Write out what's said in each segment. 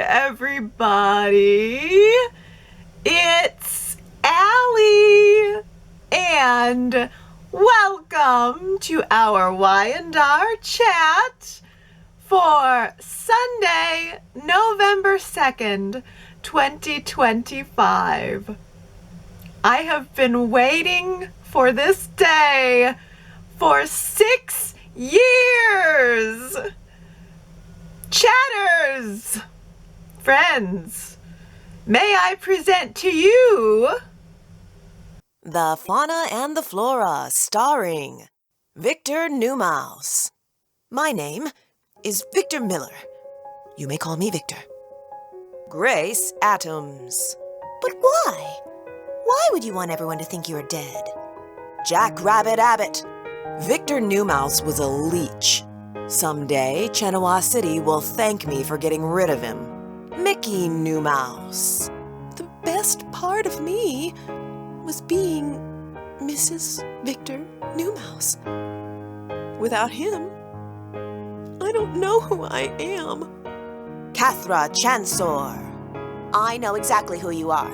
everybody. It's Allie, and welcome to our Y&R Chat for Sunday, November 2nd, 2025. I have been waiting for this day for 6 years. Chatters, friends, may I present to you The Fauna and the Flora, starring Victor Newmouse. My name is Victor Miller. You may call me Victor. Grace Adams. But why? Why would you want everyone to think you're dead? Jack Rabbit Abbott. Victor Newmouse was a leech. Someday, Chenoweth City will thank me for getting rid of him. Mickey Newmouse. The best part of me was being Mrs. Victor Newmouse. Without him, I don't know who I am. Cathra Chancellor. I know exactly who you are.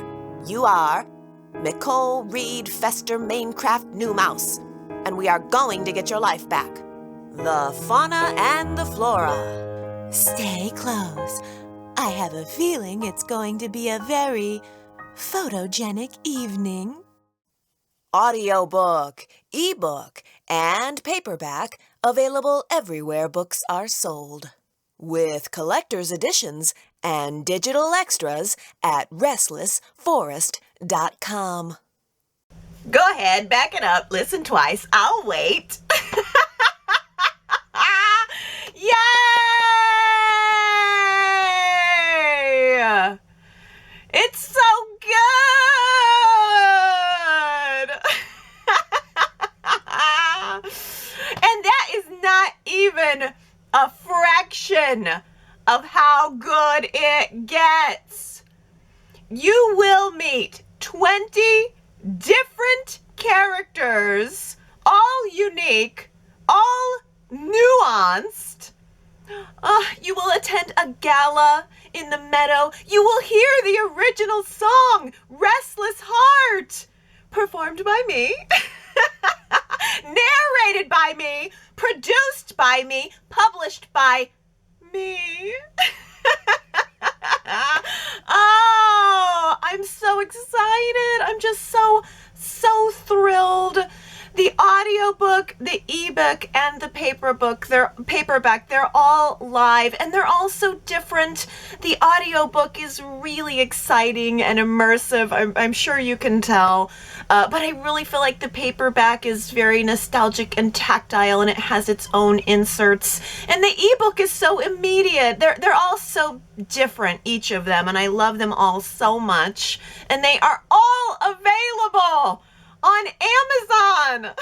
You are Nicole Reed Fester Maincraft Newmouse, and we are going to get your life back. The Fauna and the Flora. Stay close. I have a feeling it's going to be a very photogenic evening. Audiobook, EBOOK, and paperback available everywhere books are sold. With collector's editions and digital extras at restlessforest.com. Go ahead, back it up, listen twice, I'll wait. Yay! It's so good! And that is not even a fraction of how good it gets. You will meet 20 different characters, all unique, all nuanced. You will attend a gala in the meadow. You will hear the original song, Restless Heart, performed by me, narrated by me, produced by me, published by me. Oh, I'm so excited. I'm just so thrilled. The audiobook, the ebook, and the paperback, they're all live, and they're all so different. The audiobook is really exciting and immersive. I'm sure you can tell. But I really feel like the paperback is very nostalgic and tactile, and it has its own inserts. And the ebook is so immediate. They're all so different, each of them, and I love them all so much. And they are all available on Amazon,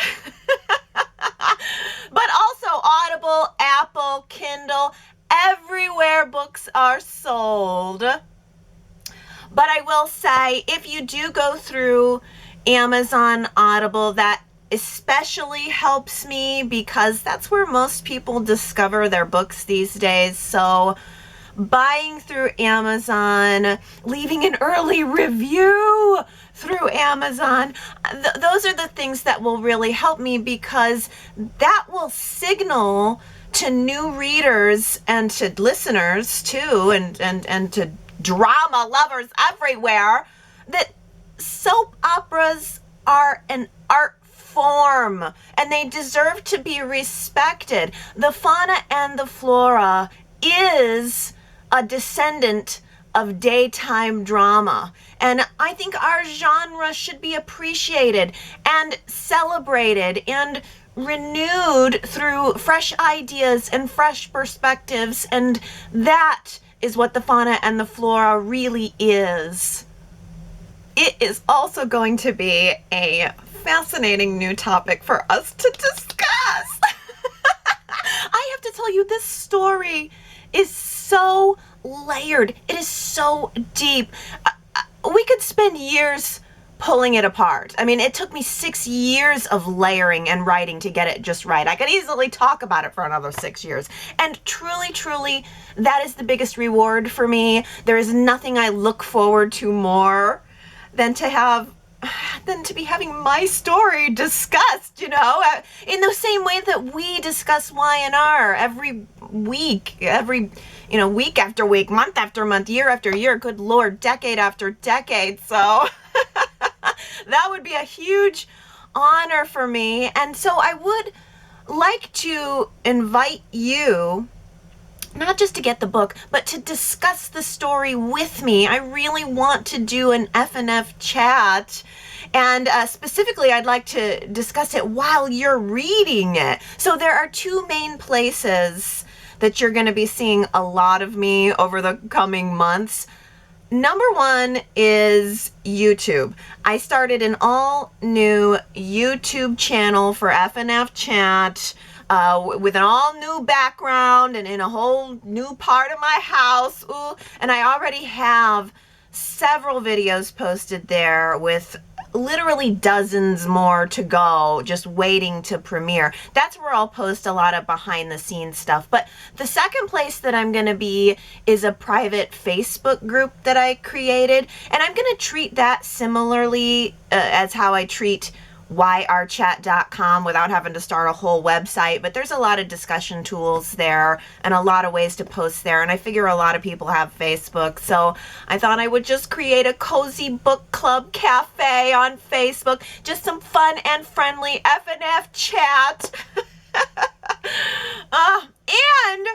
but also Audible, Apple, Kindle, everywhere books are sold. But I will say, if you do go through Amazon Audible, that especially helps me because that's where most people discover their books these days. So buying through Amazon, leaving an early review through Amazon, those are the things that will really help me, because that will signal to new readers and to listeners too, and to drama lovers everywhere, that soap operas are an art form and they deserve to be respected. The Fauna and the Flora is a descendant of daytime drama, and I think our genre should be appreciated and celebrated and renewed through fresh ideas and fresh perspectives, and that is what the Fauna and the Flora really is. It is also going to be a fascinating new topic for us to discuss. I have to tell you, this story is so layered. It is so deep. We could spend years pulling it apart. I mean, it took me 6 years of layering and writing to get it just right. I could easily talk about it for another 6 years. And truly, truly, that is the biggest reward for me. There is nothing I look forward to more than to be having my story discussed, you know, in the same way that we discuss Y&R every week, week after week, month after month, year after year, good Lord, decade after decade. So that would be a huge honor for me. And so I would like to invite you, not just to get the book, but to discuss the story with me. I really want to do an F&F chat. And specifically, I'd like to discuss it while you're reading it. So there are two main places that you're going to be seeing a lot of me over the coming months. Number one is YouTube. I started an all new YouTube channel for F&F Chat with an all new background and in a whole new part of my house. Ooh, and I already have several videos posted there with literally dozens more to go, just waiting to premiere. That's where I'll post a lot of behind the scenes stuff. But the second place that I'm going to be is a private Facebook group that I created. And I'm going to treat that similarly as how I treat YRChat.com without having to start a whole website. But there's a lot of discussion tools there and a lot of ways to post there. And I figure a lot of people have Facebook. So I thought I would just create a cozy book club cafe on Facebook. Just some fun and friendly F&F chat. And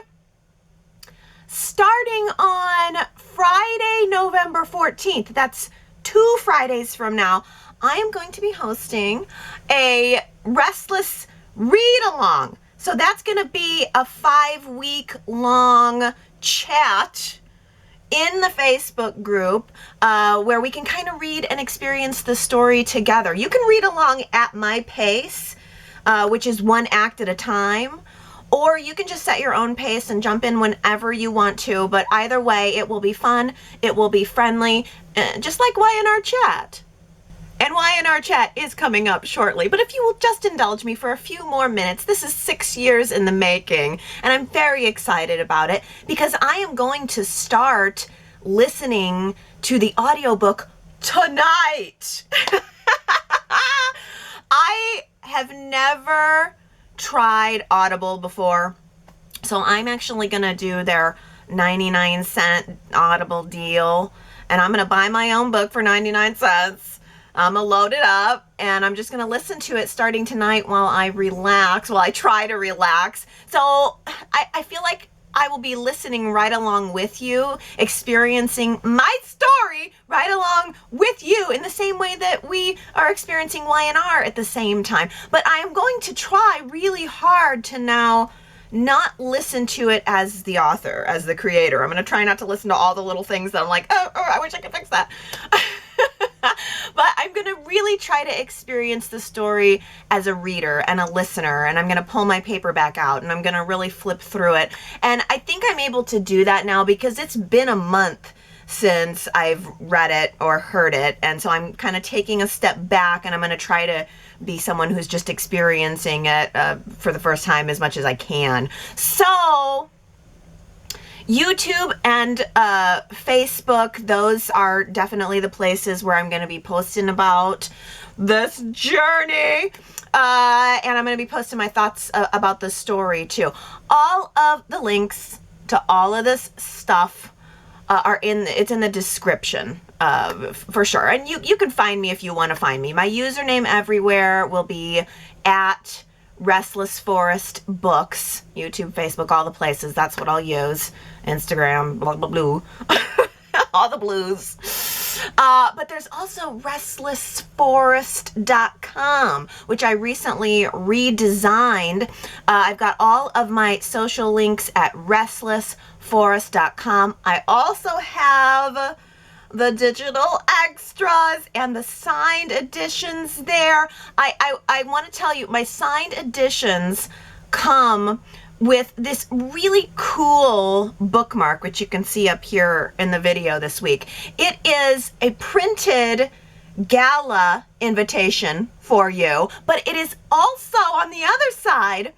starting on Friday, November 14th, that's 2 Fridays from now, I am going to be hosting a Restless read-along. So that's going to be a 5-week-long chat in the Facebook group where we can kind of read and experience the story together. You can read along at my pace, which is 1 act at a time, or you can just set your own pace and jump in whenever you want to. But either way, it will be fun, it will be friendly, just like Y&R Chat. And Y&R Chat is coming up shortly, but if you will just indulge me for a few more minutes, this is 6 years in the making, and I'm very excited about it because I am going to start listening to the audiobook tonight. I have never tried Audible before, so I'm actually going to do their 99-cent Audible deal, and I'm going to buy my own book for 99 cents. I'm going to load it up, and I'm just going to listen to it starting tonight while I try to relax. So I feel like I will be listening right along with you, experiencing my story right along with you in the same way that we are experiencing Y&R at the same time. But I am going to try really hard to now not listen to it as the author, as the creator. I'm going to try not to listen to all the little things that I'm like, oh, I wish I could fix that. But I'm going to really try to experience the story as a reader and a listener, and I'm going to pull my paperback out and I'm going to really flip through it. And I think I'm able to do that now because it's been a month since I've read it or heard it, and so I'm kind of taking a step back, and I'm going to try to be someone who's just experiencing it for the first time as much as I can. So YouTube and Facebook, those are definitely the places where I'm going to be posting about this journey. And I'm going to be posting my thoughts about the story too. All of the links to all of this stuff it's in the description for sure. And you can find me if you want to find me. My username everywhere will be at Restless Forest Books, YouTube, Facebook, all the places. That's what I'll use. Instagram, blah, blah, blah. All the blues. But there's also restlessforest.com, which I recently redesigned. I've got all of my social links at restlessforest.com. I also have the digital extras and the signed editions there. I want to tell you, my signed editions come with this really cool bookmark, which you can see up here in the video this week. It is a printed gala invitation for you, but it is also on the other side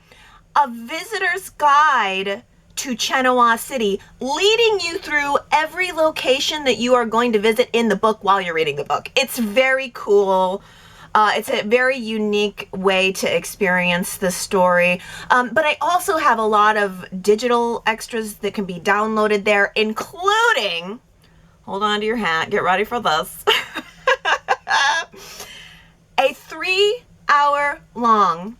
a visitor's guide to Chenoa City, leading you through every location that you are going to visit in the book while you're reading the book. It's very cool. It's a very unique way to experience the story. But I also have a lot of digital extras that can be downloaded there, including, hold on to your hat, get ready for this, a 3-hour-long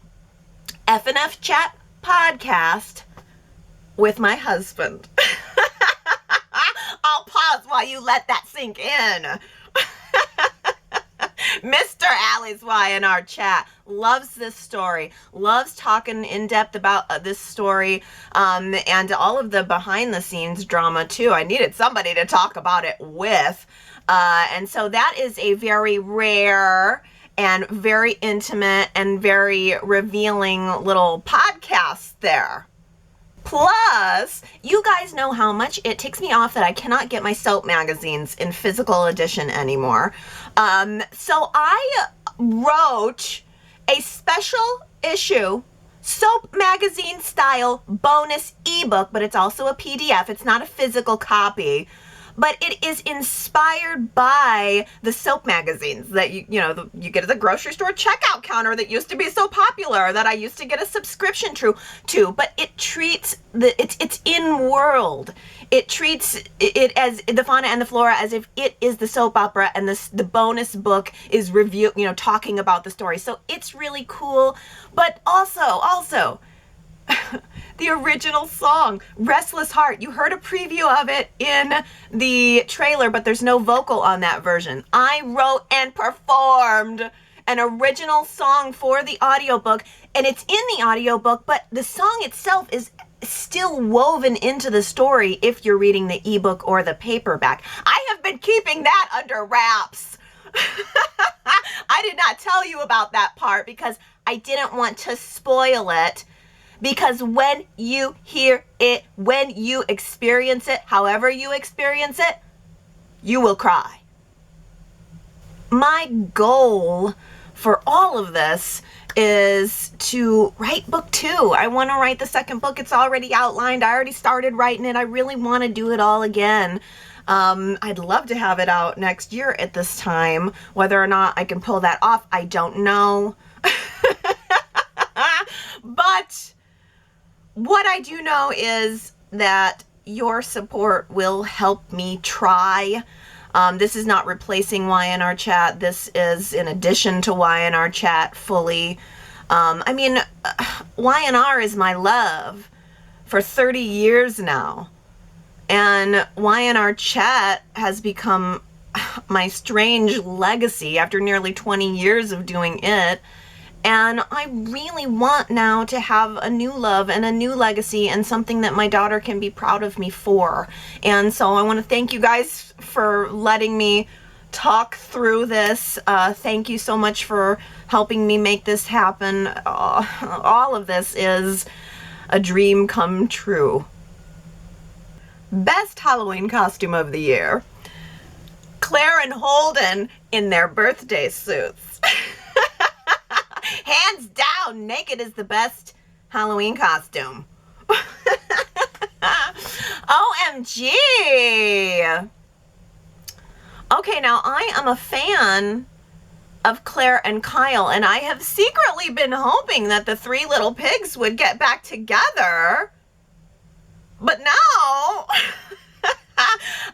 F&F Chat podcast with my husband. I'll pause while you let that sink in. Mr. Alley's Y&R Chat loves this story, loves talking in depth about this story, and all of the behind the scenes drama too. I needed somebody to talk about it with. And so that is a very rare and very intimate and very revealing little podcast there. Plus, you guys know how much it ticks me off that I cannot get my soap magazines in physical edition anymore. So I wrote a special issue soap magazine style bonus ebook, but it's also a PDF. It's not a physical copy, but it is inspired by the soap magazines that you get at the grocery store checkout counter that used to be so popular that I used to get a subscription to. But it treats it's in world. It treats it as the fauna and the flora as if it is the soap opera, and the bonus book is talking about the story. So it's really cool. But also the original song, Restless Heart. You heard a preview of it in the trailer, but there's no vocal on that version. I wrote and performed an original song for the audiobook, and it's in the audiobook, but the song itself is still woven into the story if you're reading the ebook or the paperback. I have been keeping that under wraps. I did not tell you about that part because I didn't want to spoil it. Because when you hear it, when you experience it, however you experience it, you will cry. My goal for all of this is to write book 2. I want to write the second book. It's already outlined. I already started writing it. I really want to do it all again. I'd love to have it out next year at this time. Whether or not I can pull that off, I don't know. But what I do know is that your support will help me try. This is not replacing Y&R Chat. This is in addition to Y&R Chat fully. Y&R is my love for 30 years now. And Y&R Chat has become my strange legacy after nearly 20 years of doing it. And I really want now to have a new love and a new legacy and something that my daughter can be proud of me for. And so I want to thank you guys for letting me talk through this. Thank you so much for helping me make this happen. All of this is a dream come true. Best Halloween costume of the year. Claire and Holden in their birthday suits. Hands down, naked is the best Halloween costume. OMG. Okay, now I am a fan of Claire and Kyle, and I have secretly been hoping that the 3 little pigs would get back together. But now,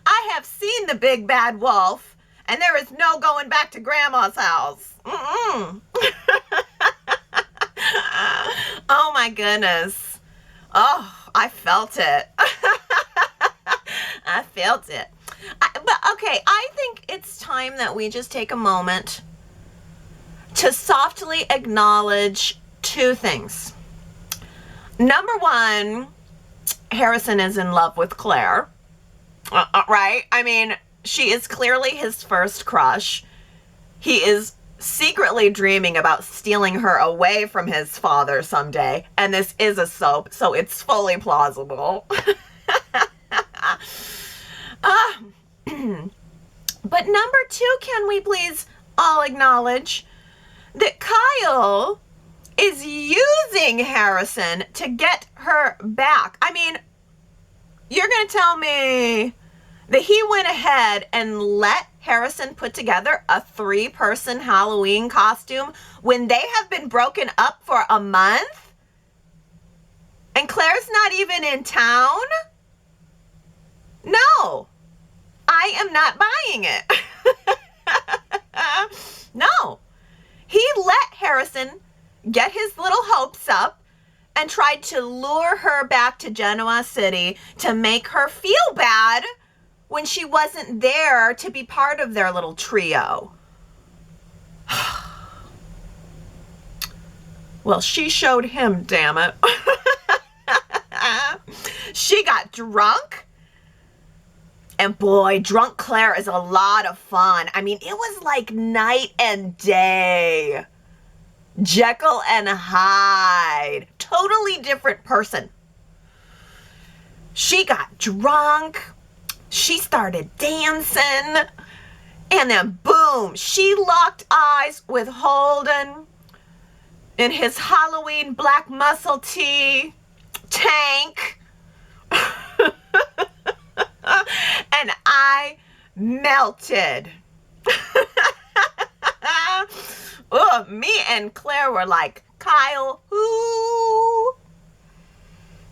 I have seen the big bad wolf, and there is no going back to Grandma's house. Oh my goodness. Oh, I felt it. I felt it. But okay, I think it's time that we just take a moment to softly acknowledge 2 things. Number 1, Harrison is in love with Claire. Right? I mean, she is clearly his first crush. He is secretly dreaming about stealing her away from his father someday, and this is a soap, so it's fully plausible. But number 2, can we please all acknowledge that Kyle is using Harrison to get her back. I mean, you're going to tell me that he went ahead and let Harrison put together a 3-person Halloween costume when they have been broken up for a month? And Claire's not even in town? No, I am not buying it. No, he let Harrison get his little hopes up and tried to lure her back to Genoa City to make her feel bad when she wasn't there to be part of their little trio. Well, she showed him, damn it. She got drunk. And boy, drunk Claire is a lot of fun. I mean, it was like night and day. Jekyll and Hyde. Totally different person. She got drunk. She started dancing. And then boom, she locked eyes with Holden in his Halloween black muscle tee tank. And I melted. Oh, me and Claire were like, Kyle, who?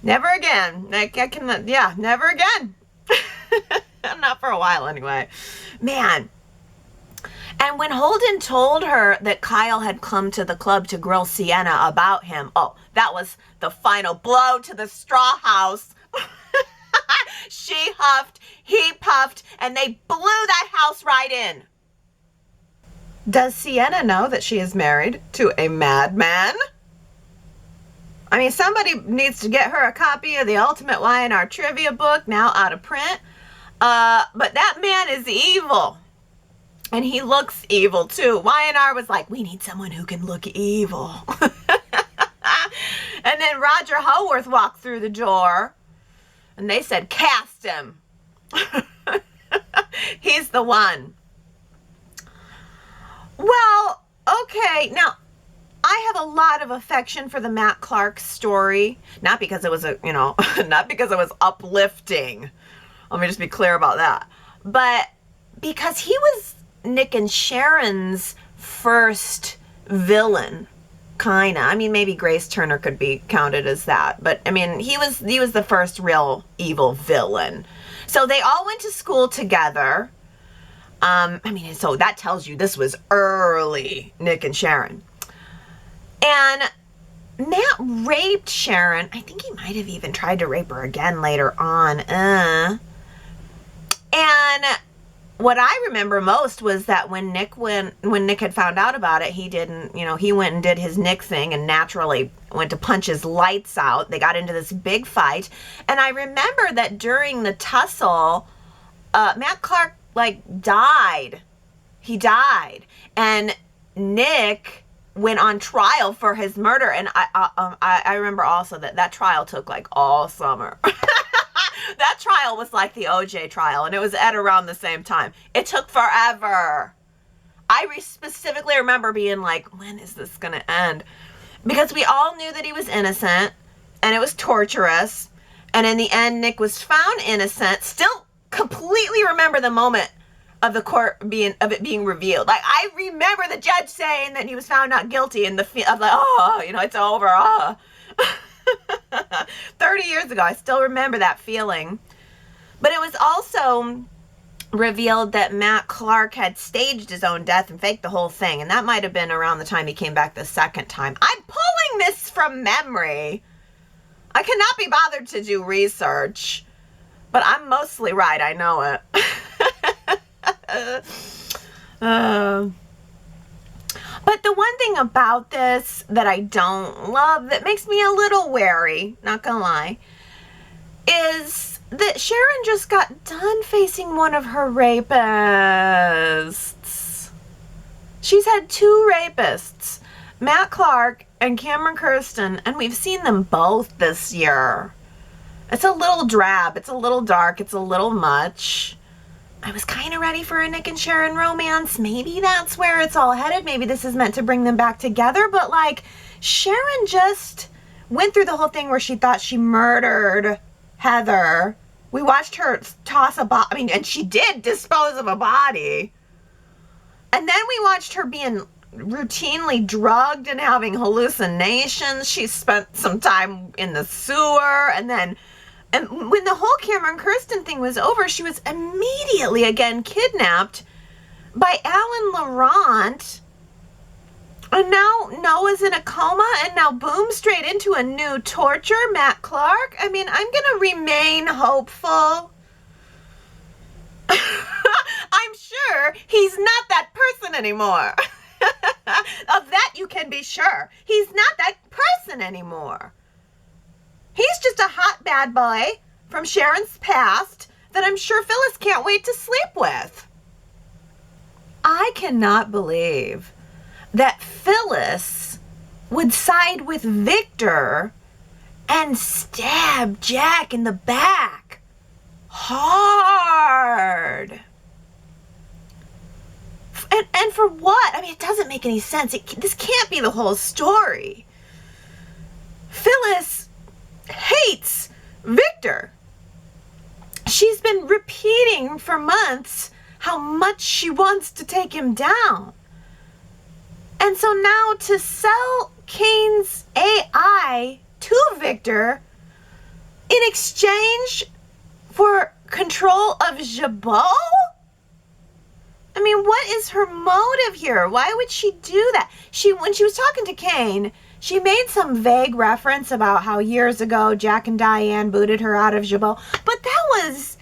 Never again. Like, I cannot, yeah, never again. Not for a while anyway. Man. And when Holden told her that Kyle had come to the club to grill Sienna about him, oh, that was the final blow to the straw house. She huffed, he puffed, and they blew that house right in. Does Sienna know that she is married to a madman? I mean, somebody needs to get her a copy of the Ultimate Y&R Trivia book, now out of print. But that man is evil. And he looks evil, too. Y&R was like, we need someone who can look evil. And then Roger Howarth walked through the door. And they said, cast him. He's the one. Well, okay. Now, I have a lot of affection for the Matt Clark story. Not because it was not because it was uplifting. Let me just be clear about that. But because he was Nick and Sharon's first villain. Kinda. I mean, maybe Grace Turner could be counted as that. But, I mean, he was the first real evil villain. So they all went to school together. I mean, so that tells you this was early Nick and Sharon. And Matt raped Sharon. I think he might have even tried to rape her again later on. And what I remember most was that when Nick had found out about it, he didn't, he went and did his Nick thing and naturally went to punch his lights out. They got into this big fight. And I remember that during the tussle, Matt Clark, died. He died. And Nick went on trial for his murder. And I remember also that trial took, all summer. That trial was like the OJ trial, and it was at around the same time. It took forever. I specifically remember being like, when is this going to end? Because we all knew that he was innocent, and it was torturous. And in the end, Nick was found innocent. Still completely remember the moment of it being revealed. I remember the judge saying that he was found not guilty, and it's over. 30 years ago, I still remember that feeling. But it was also revealed that Matt Clark had staged his own death and faked the whole thing. And that might have been around the time he came back the second time. I'm pulling this from memory. I cannot be bothered to do research. But I'm mostly right. I know it. But the one thing about this that I don't love, that makes me a little wary, not gonna lie, is that Sharon just got done facing one of her rapists. She's had 2 rapists, Matt Clark and Cameron Kirsten, and we've seen them both this year. It's a little drab, it's a little dark, it's a little much. I was kind of ready for a Nick and Sharon romance. Maybe that's where it's all headed. Maybe this is meant to bring them back together. But like, Sharon just went through the whole thing where she thought she murdered Heather. We watched her toss a body. I mean, and she did dispose of a body. And then we watched her being routinely drugged and having hallucinations. She spent some time in the sewer. And when the whole Cameron Kirsten thing was over, she was immediately again kidnapped by Alan Laurent. And now Noah's in a coma, and now boom, straight into a new torture, Matt Clark. I mean, I'm gonna remain hopeful. I'm sure he's not that person anymore. Of that you can be sure. He's not that person anymore. He's just a hot bad boy from Sharon's past that I'm sure Phyllis can't wait to sleep with. I cannot believe that Phyllis would side with Victor and stab Jack in the back hard. And for what? I mean, it doesn't make any sense. This can't be the whole story. Phyllis hates Victor. She's been repeating for months how much she wants to take him down. And so now to sell Kane's AI to Victor in exchange for control of Jabot? I mean, what is her motive here? Why would she do that? When she was talking to Kane, she made some vague reference about how years ago Jack and Diane booted her out of Jabot. But that was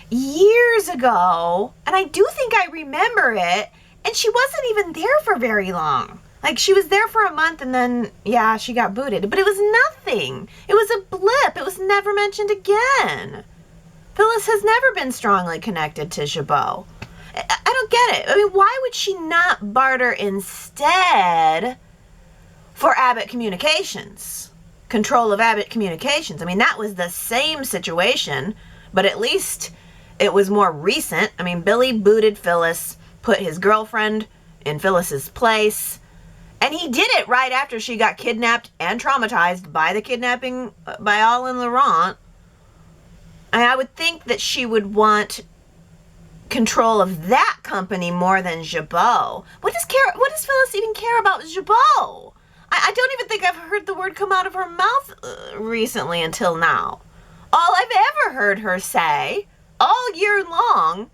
years ago, and I do think I remember it, and she wasn't even there for very long. Like, she was there for a month, and then, yeah, she got booted. But it was nothing. It was a blip. It was never mentioned again. Phyllis has never been strongly connected to Jabot. I don't get it. I mean, why would she not barter instead for Abbott Communications? Control of Abbott Communications. I mean, that was the same situation, but at least it was more recent. I mean, Billy booted Phyllis, put his girlfriend in Phyllis's place, and he did it right after she got kidnapped and traumatized by the kidnapping by Alan Laurent. And I would think that she would want control of that company more than Jabot. What does Phyllis even care about Jabot? I don't even think I've heard the word come out of her mouth recently until now. All I've ever heard her say all year long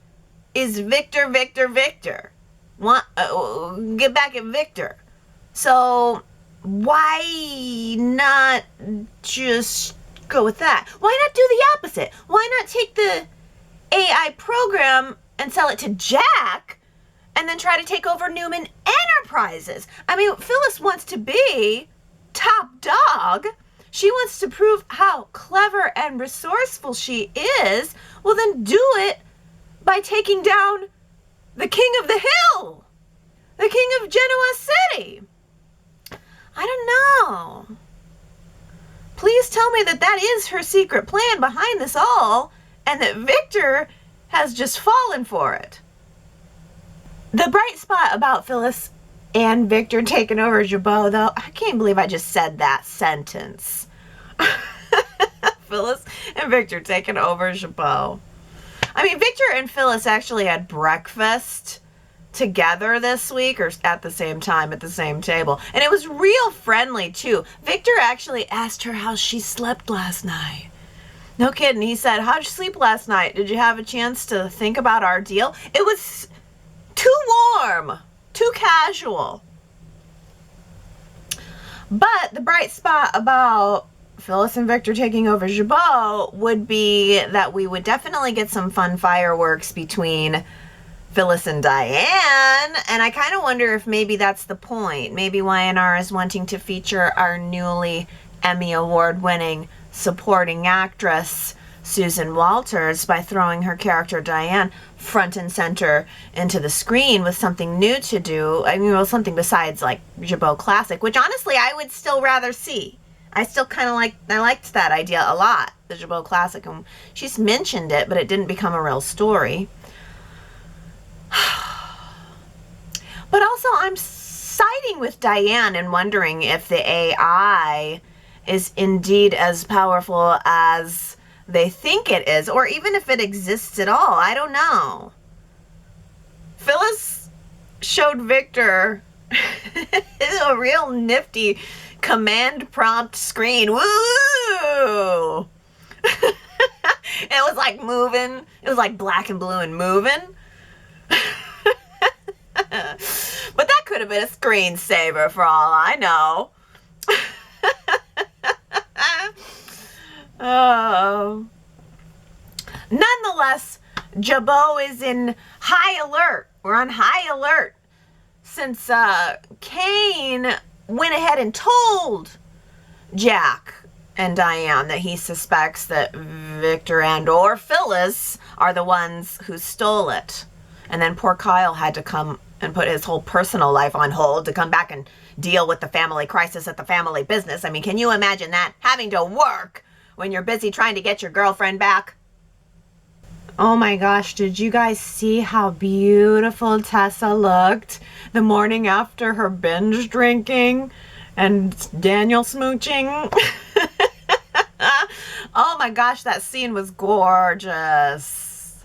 is Victor, Victor, Victor. Get back at Victor. So why not just go with that? Why not do the opposite? Why not take the AI program and sell it to Jack and then try to take over Newman Enterprises? I mean, Phyllis wants to be top dog. She wants to prove how clever and resourceful she is. Well, then do it by taking down the king of the hill, the king of Genoa City. I don't know. Please tell me that that is her secret plan behind this all, and that Victor has just fallen for it. The bright spot about Phyllis and Victor taking over Jabot, though, I can't believe I just said that sentence. Phyllis and Victor taking over Jabot. I mean, Victor and Phyllis actually had breakfast together this week, or at the same time at the same table, and it was real friendly too. Victor actually asked her how she slept last night. No kidding. He said, "How'd you sleep last night? Did you have a chance to think about our deal?" It was too warm, too casual. But the bright spot about Phyllis and Victor taking over Jabot would be that we would definitely get some fun fireworks between Phyllis and Diane, and I kind of wonder if maybe that's the point. Maybe Y&R is wanting to feature our newly Emmy Award-winning supporting actress, Susan Walters, by throwing her character Diane front and center into the screen with something new to do. I mean, well, something besides like Jabot Classic, which honestly I would still rather see. I still kind of liked that idea a lot, the Jabot Classic, and she's mentioned it, but it didn't become a real story. But also, I'm siding with Diane and wondering if the AI is indeed as powerful as they think it is, or even if it exists at all. I don't know. Phyllis showed Victor a real nifty command prompt screen. Woo! It was like moving. It was like black and blue and moving. But that could have been a screensaver for all I know. Oh. Nonetheless, Jabot is in high alert. We're on high alert since Kane went ahead and told Jack and Diane that he suspects that Victor and or Phyllis are the ones who stole it. And then poor Kyle had to come and put his whole personal life on hold to come back and deal with the family crisis at the family business. I mean, can you imagine that? Having to work when you're busy trying to get your girlfriend back? Oh my gosh, did you guys see how beautiful Tessa looked the morning after her binge drinking and Daniel smooching? Oh my gosh, that scene was gorgeous.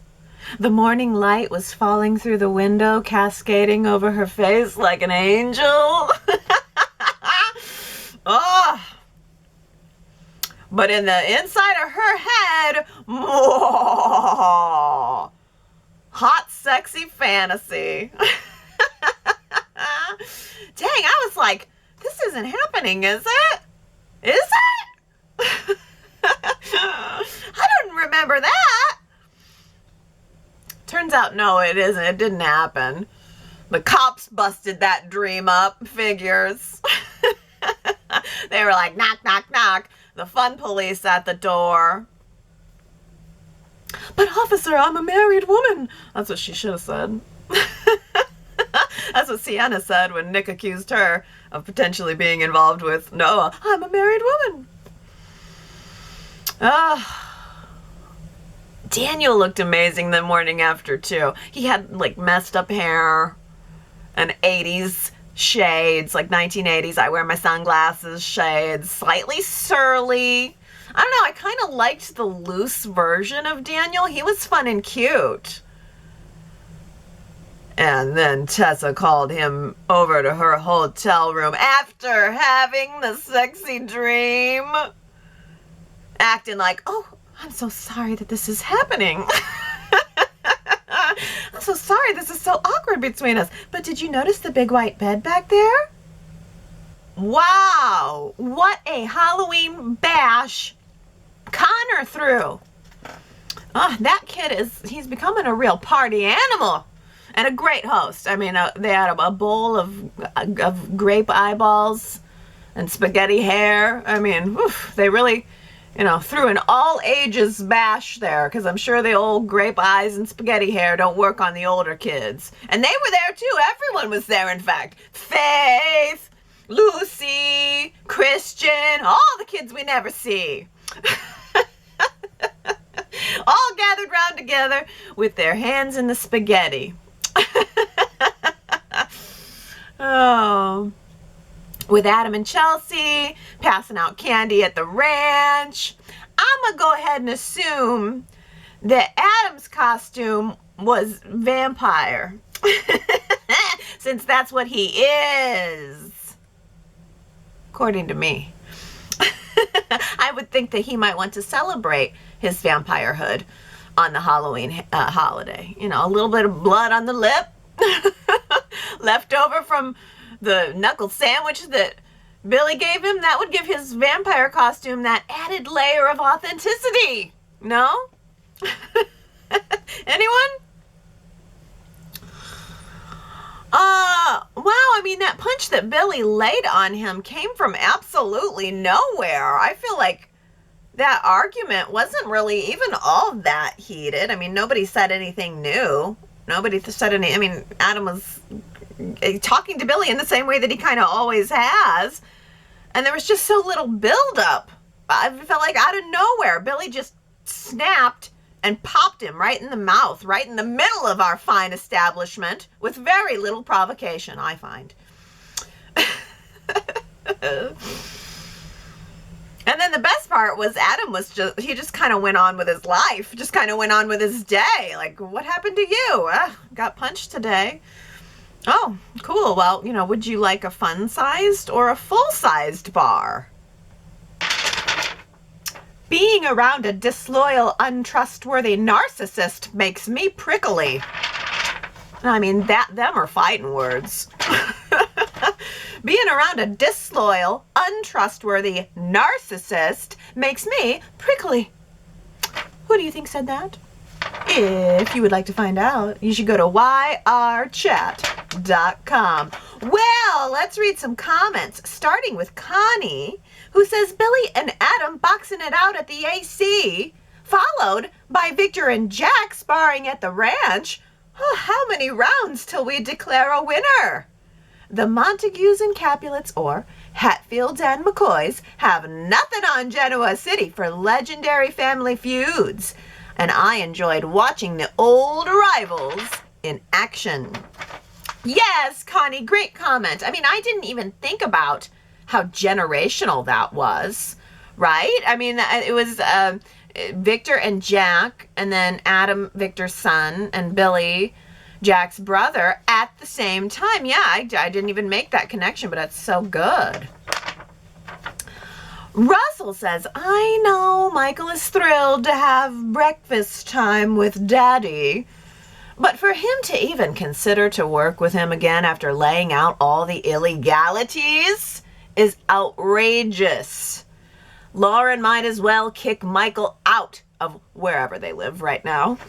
The morning light was falling through the window, cascading over her face like an angel. Oh. But in the inside of her head, oh, hot, sexy fantasy. Dang, I was like, this isn't happening, is it? Is it? I don't remember that. Turns out, no, it isn't. It didn't happen. The cops busted that dream up, figures. They were like, knock, knock, knock. The fun police at the door. But officer, I'm a married woman. That's what she should have said. That's what Sienna said when Nick accused her of potentially being involved with Noah. I'm a married woman. Daniel looked amazing the morning after, too. He had, like, messed up hair and 80s shades, like 1980s. I wear my sunglasses shades, slightly surly. I don't know, I kind of liked the loose version of Daniel. He was fun and cute. And then Tessa called him over to her hotel room after having the sexy dream, acting like, oh, I'm so sorry that this is happening. I'm so sorry, this is so awkward between us. But did you notice the big white bed back there? Wow, what a Halloween bash Connor threw. That kid he's becoming a real party animal and a great host. I mean, they had a bowl of grape eyeballs and spaghetti hair. I mean, oof, they really, threw an all ages bash there, because I'm sure the old grape eyes and spaghetti hair don't work on the older kids. And they were there too. Everyone was there, in fact. Faith, Lucy, Christian, all the kids we never see. All gathered round together with their hands in the spaghetti. Oh. With Adam and Chelsea passing out candy at the ranch. I'm going to go ahead and assume that Adam's costume was vampire. Since that's what he is. According to me. I would think that he might want to celebrate his vampirehood on the Halloween holiday. A little bit of blood on the lip. Left over from the knuckle sandwich that Billy gave him. That would give his vampire costume that added layer of authenticity. No? Anyone? Wow, I mean, that punch that Billy laid on him came from absolutely nowhere. I feel like that argument wasn't really even all that heated. I mean, nobody said anything new. Nobody said any, I mean, Adam was talking to Billy in the same way that he kind of always has. And there was just so little buildup. I felt like out of nowhere, Billy just snapped and popped him right in the mouth, right in the middle of our fine establishment, with very little provocation, I find. And then the best part was Adam he just kind of went on with his life, just kind of went on with his day. Like, what happened to you? Got punched today. Oh, cool. Well, would you like a fun-sized or a full-sized bar? Being around a disloyal, untrustworthy narcissist makes me prickly. I mean, them are fighting words. Being around a disloyal, untrustworthy narcissist makes me prickly. Who do you think said that? If you would like to find out, you should go to yrchat.com. Well, let's read some comments, starting with Connie, who says Billy and Adam boxing it out at the AC, followed by Victor and Jack sparring at the ranch. Oh, how many rounds till we declare a winner? The Montagues and Capulets, or Hatfields and McCoys, have nothing on Genoa City for legendary family feuds, and I enjoyed watching the old rivals in action. Yes, Connie, great comment. I mean, I didn't even think about how generational that was, right? I mean, it was Victor and Jack, and then Adam, Victor's son, and Billy, Jack's brother, at the same time. Yeah, I didn't even make that connection, but it's so good. Russell says, I know Michael is thrilled to have breakfast time with Daddy, but for him to even consider to work with him again after laying out all the illegalities is outrageous. Lauren might as well kick Michael out of wherever they live right now.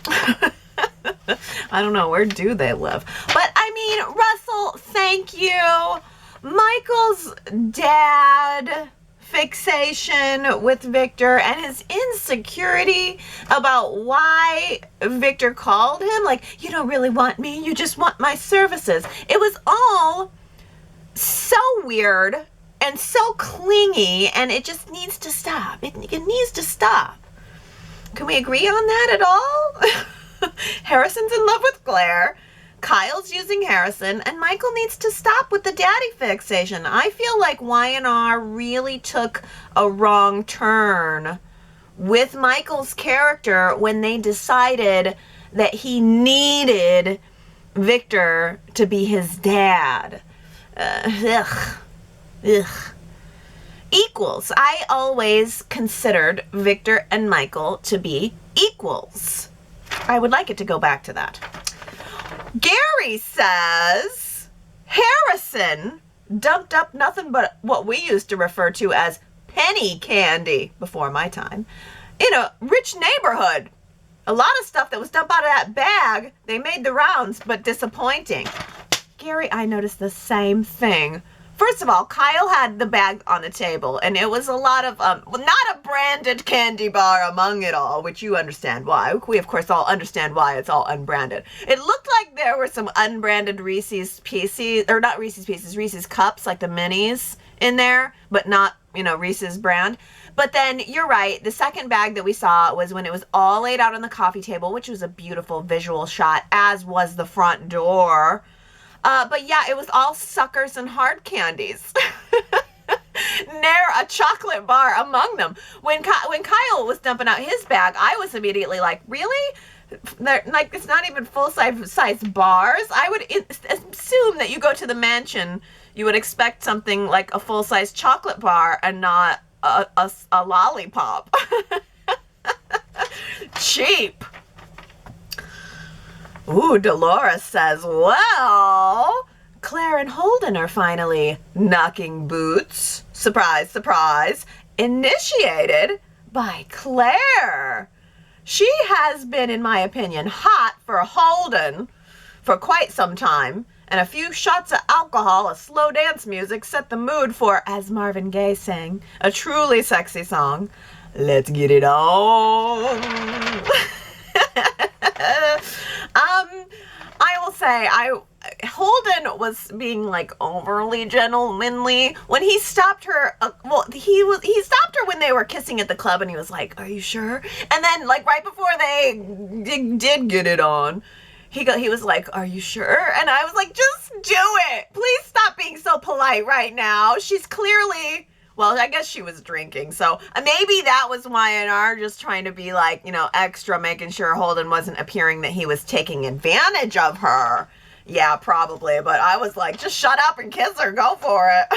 I don't know, where do they live? But I mean, Russell, thank you. Michael's dad fixation with Victor and his insecurity about why Victor called him, like, you don't really want me, you just want my services. It was all so weird and so clingy, and it just needs to stop. It needs to stop. Can we agree on that at all? Harrison's in love with Claire, Kyle's using Harrison, and Michael needs to stop with the daddy fixation. I feel like Y&R really took a wrong turn with Michael's character when they decided that he needed Victor to be his dad. Equals. I always considered Victor and Michael to be equals. I would like it to go back to that. Gary says Harrison dumped up nothing but what we used to refer to as penny candy before my time in a rich neighborhood. A lot of stuff that was dumped out of that bag, they made the rounds, but disappointing. Gary, I noticed the same thing. First of all, Kyle had the bag on the table, and it was a lot of, not a branded candy bar among it all, which you understand why. We, of course, all understand why it's all unbranded. It looked like there were some unbranded Reese's Pieces, or not Reese's Pieces, Reese's Cups, like the minis in there, but not, Reese's brand. But then, you're right, the second bag that we saw was when it was all laid out on the coffee table, which was a beautiful visual shot, as was the front door. But yeah, it was all suckers and hard candies. Ne'er a chocolate bar among them. When Kyle was dumping out his bag, I was immediately like, really? Like, it's not even full-size bars? I would assume that you go to the mansion, you would expect something like a full-size chocolate bar and not a lollipop. Cheap. Ooh, Dolores says, well, Claire and Holden are finally knocking boots. Surprise, surprise. Initiated by Claire. She has been, in my opinion, hot for Holden for quite some time, and a few shots of alcohol, a slow dance music set the mood for, as Marvin Gaye sang, a truly sexy song. Let's get it I will say, Holden was being like overly gentlemanly when he stopped her. He stopped her when they were kissing at the club, and he was like, "Are you sure?" And then like right before they did get it on, he was like, "Are you sure?" And I was like, "Just do it. Please stop being so polite right now. She's clearly." Well, I guess she was drinking, so maybe that was Y&R just trying to be like, extra, making sure Holden wasn't appearing that he was taking advantage of her. Yeah, probably, but I was like, just shut up and kiss her, go for it.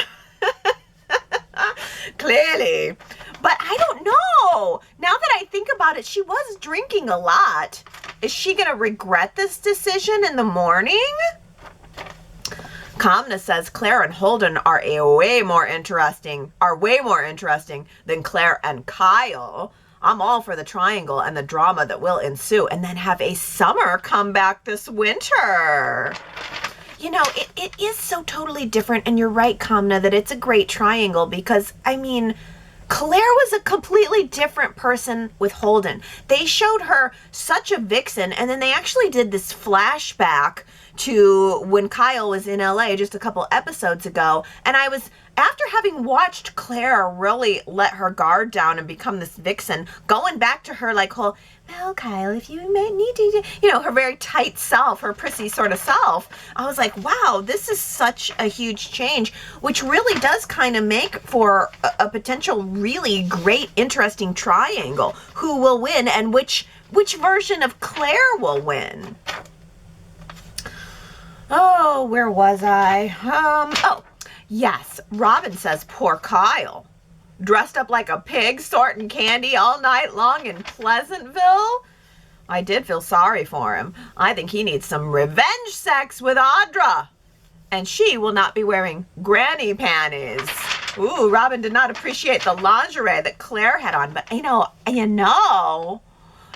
Clearly. But I don't know. Now that I think about it, she was drinking a lot. Is she gonna regret this decision in the morning? Kamna says Claire and Holden are way more interesting than Claire and Kyle. I'm all for the triangle and the drama that will ensue, and then have a summer come back this winter. It is so totally different, and you're right, Kamna, that it's a great triangle because, Claire was a completely different person with Holden. They showed her such a vixen, and then they actually did this flashback to when Kyle was in LA just a couple episodes ago. And after having watched Claire really let her guard down and become this vixen, going back to her well, Kyle, if you may need to, her very tight self, her prissy sort of self, I was like, wow, this is such a huge change, which really does kind of make for a potential really great, interesting triangle. Who will win and which version of Claire will win? Oh, where was I? Yes, Robin says poor Kyle. Dressed up like a pig, sorting candy all night long in Pleasantville? I did feel sorry for him. I think he needs some revenge sex with Audra. And she will not be wearing granny panties. Ooh, Robin did not appreciate the lingerie that Claire had on. But,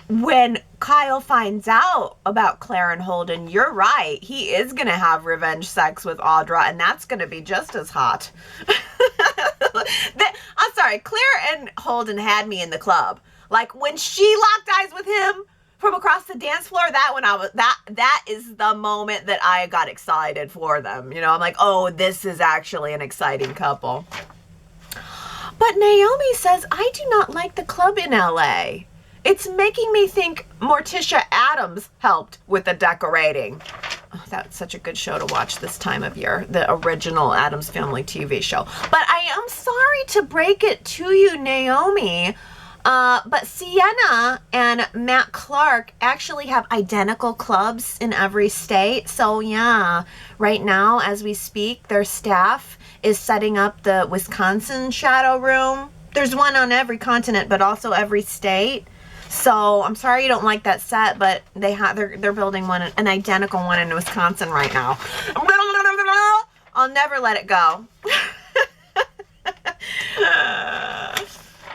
when Kyle finds out about Claire and Holden, you're right. He is going to have revenge sex with Audra, and that's going to be just as hot. I'm sorry, Claire and Holden had me in the club. Like when she locked eyes with him from across the dance floor, that is the moment that I got excited for them. I'm like, oh, this is actually an exciting couple. But Naomi says, I do not like the club in LA. It's making me think Morticia Addams helped with the decorating. Oh, that's such a good show to watch this time of year, the original Addams Family TV show. But I am sorry to break it to you, Naomi, but Sienna and Matt Clark actually have identical clubs in every state. So yeah, right now as we speak, their staff is setting up the Wisconsin Shadow Room. There's one on every continent, but also every state. So I'm sorry you don't like that set, but they're building an identical one in Wisconsin right now. I'll never let it go.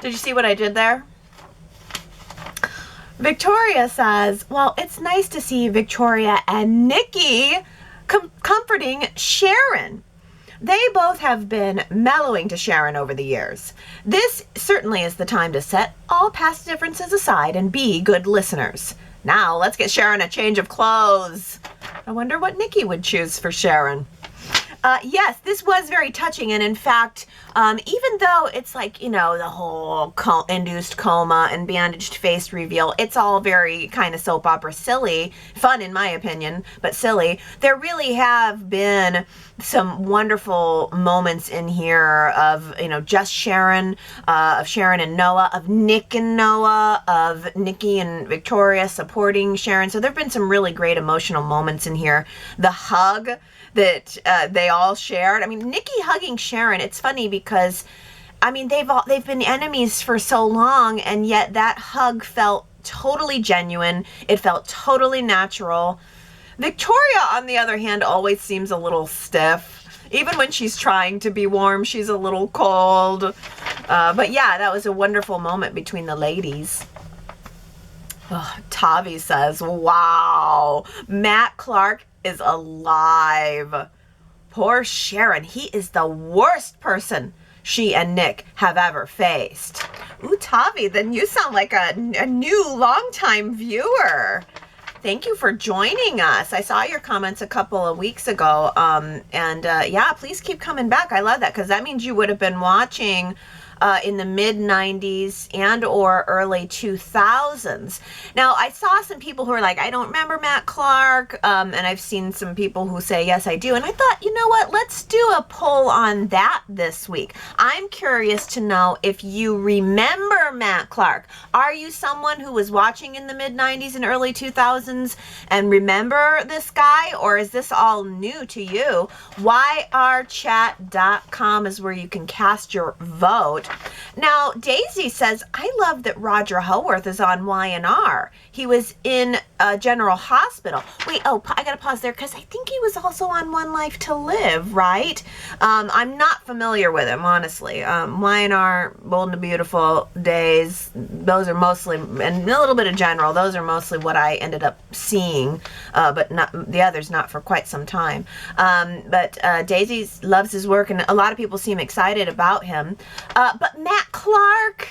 Did you see what I did there? Victoria says, well, it's nice to see Victoria and Nikki comforting Sharon. They both have been mellowing to Sharon over the years. This certainly is the time to set all past differences aside and be good listeners. Now, let's get Sharon a change of clothes. I wonder what Nikki would choose for Sharon. Yes, this was very touching, and in fact, even though it's like, the whole induced coma and bandaged face reveal, it's all very kind of soap opera silly, fun in my opinion, but silly. There really have been some wonderful moments in here of, just Sharon, of Sharon and Noah, of Nick and Noah, of Nikki and Victoria supporting Sharon. So there have been some really great emotional moments in here. The hug that they all shared. Nikki hugging Sharon, it's funny because, they've been enemies for so long, and yet that hug felt totally genuine. It felt totally natural. Victoria, on the other hand, always seems a little stiff. Even when she's trying to be warm, she's a little cold. But yeah, that was a wonderful moment between the ladies. Oh, Tavi says, wow, Matt Clark is alive. Poor Sharon. He is the worst person she and Nick have ever faced. Ooh, Tavi, then you sound like a new longtime viewer. Thank you for joining us. I saw your comments a couple of weeks ago. Yeah, please keep coming back. I love that because that means you would have been watching in the mid 90s and or early 2000s. Now, I saw some people who are like, I don't remember Matt Clark. And I've seen some people who say, yes, I do. And I thought, you know what? Let's do a poll on that this week. I'm curious to know if you remember Matt Clark. Are you someone who was watching in the mid 90s and early 2000s and remember this guy? Or is this all new to you? YRChat.com is where you can cast your vote. Now, Daisy says, I love that Roger Howarth is on Y&R. He was in General Hospital. Wait, I gotta pause there because I think he was also on One Life to Live, right? I'm not familiar with him, honestly. Y&R, Bold and Beautiful, Days, those are mostly, and a little bit of General, those are mostly what I ended up seeing, but not the others, not for quite some time. But Daisy loves his work, and a lot of people seem excited about him. But Matt Clark,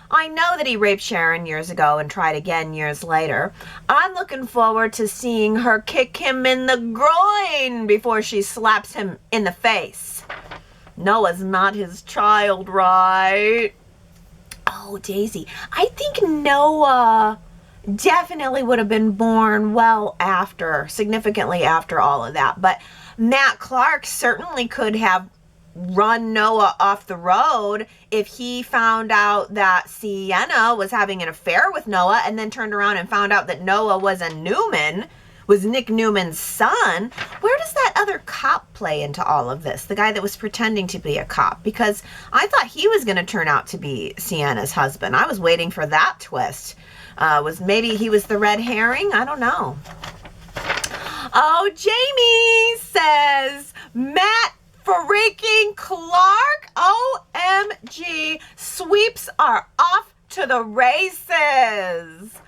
I know that he raped Sharon years ago and tried again years later. I'm looking forward to seeing her kick him in the groin before she slaps him in the face. Noah's not his child, right? Oh, Daisy, I think Noah definitely would have been born well after, significantly after all of that. But Matt Clark certainly could have run Noah off the road if he found out that Sienna was having an affair with Noah and then turned around and found out that Noah was Nick Newman's son. Where does that other cop play into all of this? The guy that was pretending to be a cop, because I thought he was going to turn out to be Sienna's husband. I was waiting for that twist. Maybe he was the red herring? I don't know. Oh, Jamie says, Matt freaking Clark, OMG, sweeps are off to the races.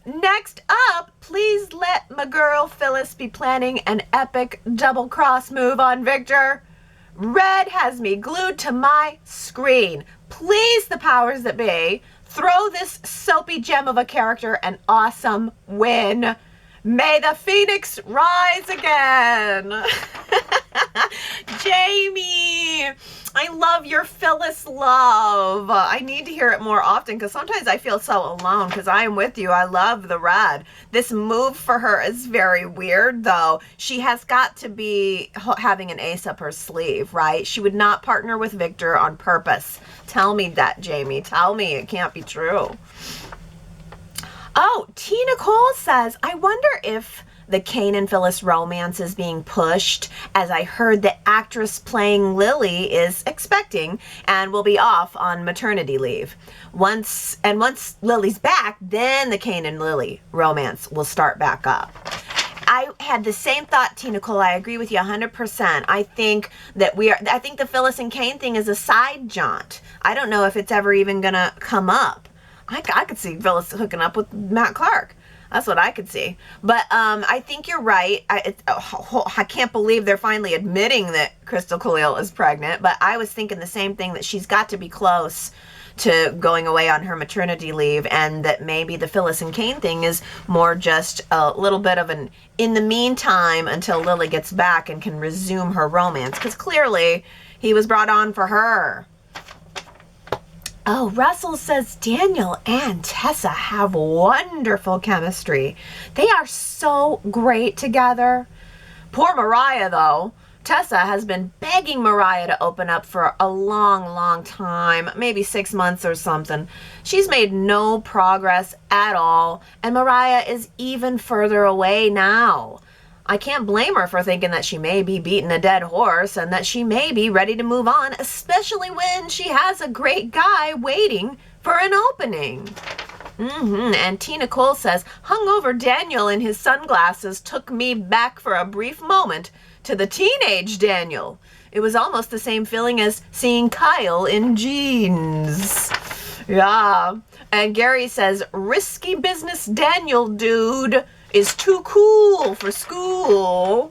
Next up, please let my girl Phyllis be planning an epic double cross move on Victor. Red has me glued to my screen. Please, the powers that be, throw this soapy gem of a character an awesome win. May the phoenix rise again. Jamie, I love your Phyllis love. I need to hear it more often because sometimes I feel so alone because I am with you. I love the red. This move for her is very weird, though. She has got to be having an ace up her sleeve, right? She would not partner with Victor on purpose. Tell me that, Jamie. Tell me it can't be true. Oh, Tina Cole says, I wonder if the Kane and Phyllis romance is being pushed, as I heard the actress playing Lily is expecting and will be off on maternity leave. Once Lily's back, then the Kane and Lily romance will start back up. I had the same thought, Tina Cole. I agree with you 100%. I think the Phyllis and Kane thing is a side jaunt. I don't know if it's ever even going to come up. I could see Phyllis hooking up with Matt Clark. That's what I could see. But I think you're right. I can't believe they're finally admitting that Crystal Khalil is pregnant. But I was thinking the same thing, that she's got to be close to going away on her maternity leave, and that maybe the Phyllis and Kane thing is more just a little bit of an in the meantime until Lily gets back and can resume her romance. Because clearly he was brought on for her. Oh, Russell says Daniel and Tessa have wonderful chemistry. They are so great together. Poor Mariah, though. Tessa has been begging Mariah to open up for a long, long time, maybe 6 months or something. She's made no progress at all, and Mariah is even further away now. I can't blame her for thinking that she may be beating a dead horse and that she may be ready to move on, especially when she has a great guy waiting for an opening. And Tina Cole says, hungover Daniel in his sunglasses took me back for a brief moment to the teenage Daniel. It was almost the same feeling as seeing Kyle in jeans. Yeah. And Gary says, risky business Daniel dude is too cool for school.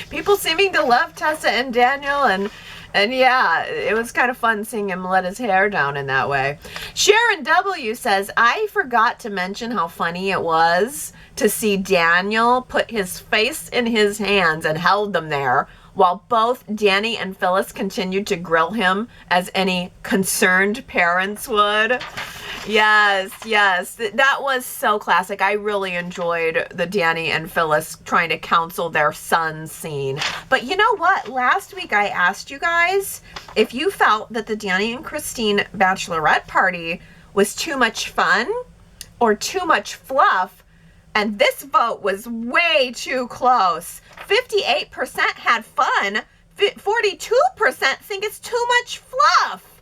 People seeming to love Tessa and Daniel, and And yeah, it was kind of fun seeing him let his hair down in that way. Sharon W. says, I forgot to mention how funny it was to see Daniel put his face in his hands and held them there while both Danny and Phyllis continued to grill him as any concerned parents would. Yes, yes. That was so classic. I really enjoyed the Danny and Phyllis trying to counsel their son scene. But you know what? Last week I asked you guys if you felt that the Danny and Christine bachelorette party was too much fun or too much fluff. And this vote was way too close. 58% had fun. 42% think it's too much fluff.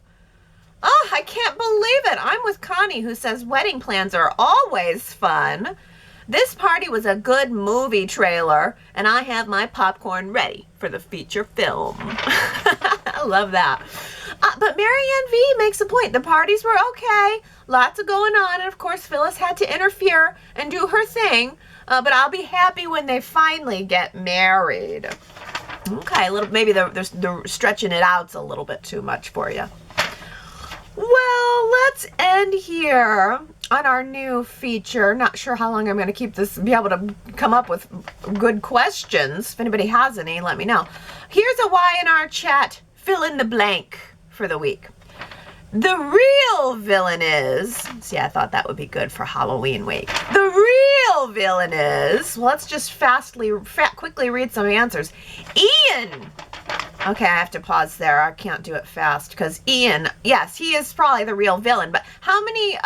Oh, I can't believe it. I'm with Connie, who says wedding plans are always fun. This party was a good movie trailer, and I have my popcorn ready for the feature film. I love that. But Marianne V makes a point. The parties were okay. Lots of going on. And of course, Phyllis had to interfere and do her thing. But I'll be happy when they finally get married. Okay, a little, maybe they're stretching it out a little bit too much for you. Well, let's end here on our new feature. Not sure how long I'm going to keep this, be able to come up with good questions. If anybody has any, let me know. Here's a Y&R Chat fill in the blank for the week. The real villain is, see, I thought that would be good for Halloween week. The real villain is, well, let's just quickly read some answers. Ian. Okay, I have to pause there. I can't do it fast because Ian, yes, he is probably the real villain. But how many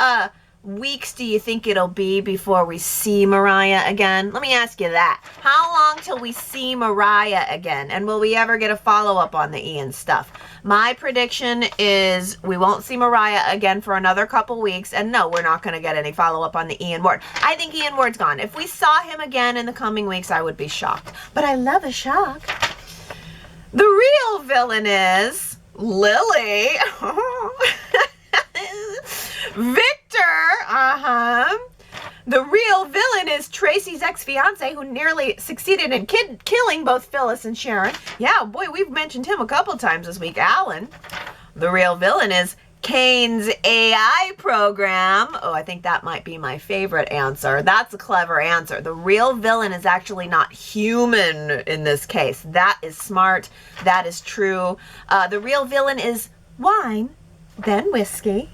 weeks do you think it'll be before we see Mariah again? Let me ask you that. How long till we see Mariah again? And will we ever get a follow-up on the Ian stuff? My prediction is we won't see Mariah again for another couple weeks. And no, we're not going to get any follow-up on the Ian Ward. I think Ian Ward's gone. If we saw him again in the coming weeks, I would be shocked. But I love a shock. The real villain is Lily. Victor. The real villain is Tracy's ex-fiance who nearly succeeded in killing both Phyllis and Sharon. Yeah, boy, we've mentioned him a couple times this week. Alan. The real villain is Kane's AI program. Oh, I think that might be my favorite answer. That's a clever answer. The real villain is actually not human in this case. That is smart. That is true. The real villain is wine, then whiskey.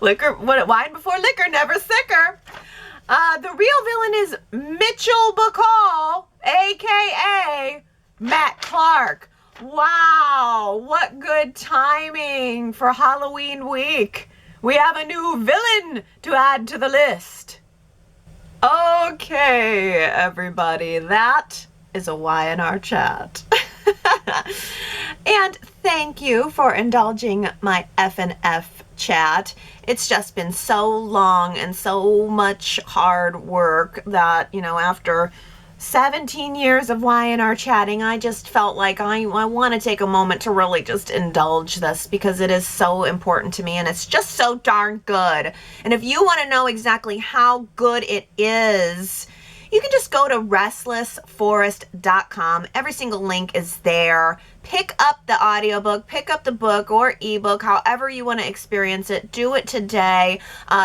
Liquor, wine before liquor, never sicker. The real villain is Mitchell Bacall, a.k.a. Matt Clark. Wow, what good timing for Halloween week. We have a new villain to add to the list. Okay, everybody, that is a Y&R Chat. And thank you for indulging my F&F chat. It's just been so long and so much hard work that, you know, after 17 years of Y&R chatting, I just felt like I want to take a moment to really just indulge this because it is so important to me and it's just so darn good. And if you want to know exactly how good it is, you can just go to restlessforest.com. Every single link is there. Pick up the audiobook, pick up the book or ebook, however you want to experience it. Do it today.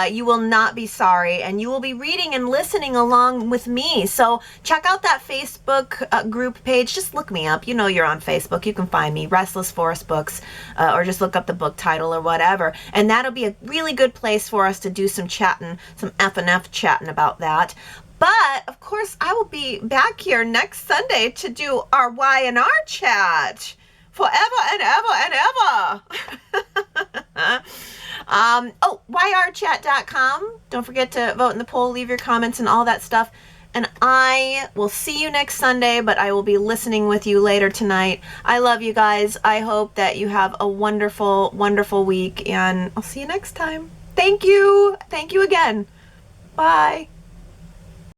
You will not be sorry, and you will be reading and listening along with me. So check out that Facebook group page. Just look me up. You know you're on Facebook. You can find me, Restless Forest Books, or just look up the book title or whatever. And that'll be a really good place for us to do some chatting, some F&F chatting about that. But, of course, I will be back here next Sunday to do our Y&R Chat forever and ever and ever. YRChat.com. Don't forget to vote in the poll, leave your comments and all that stuff. And I will see you next Sunday, but I will be listening with you later tonight. I love you guys. I hope that you have a wonderful, wonderful week, and I'll see you next time. Thank you. Thank you again. Bye.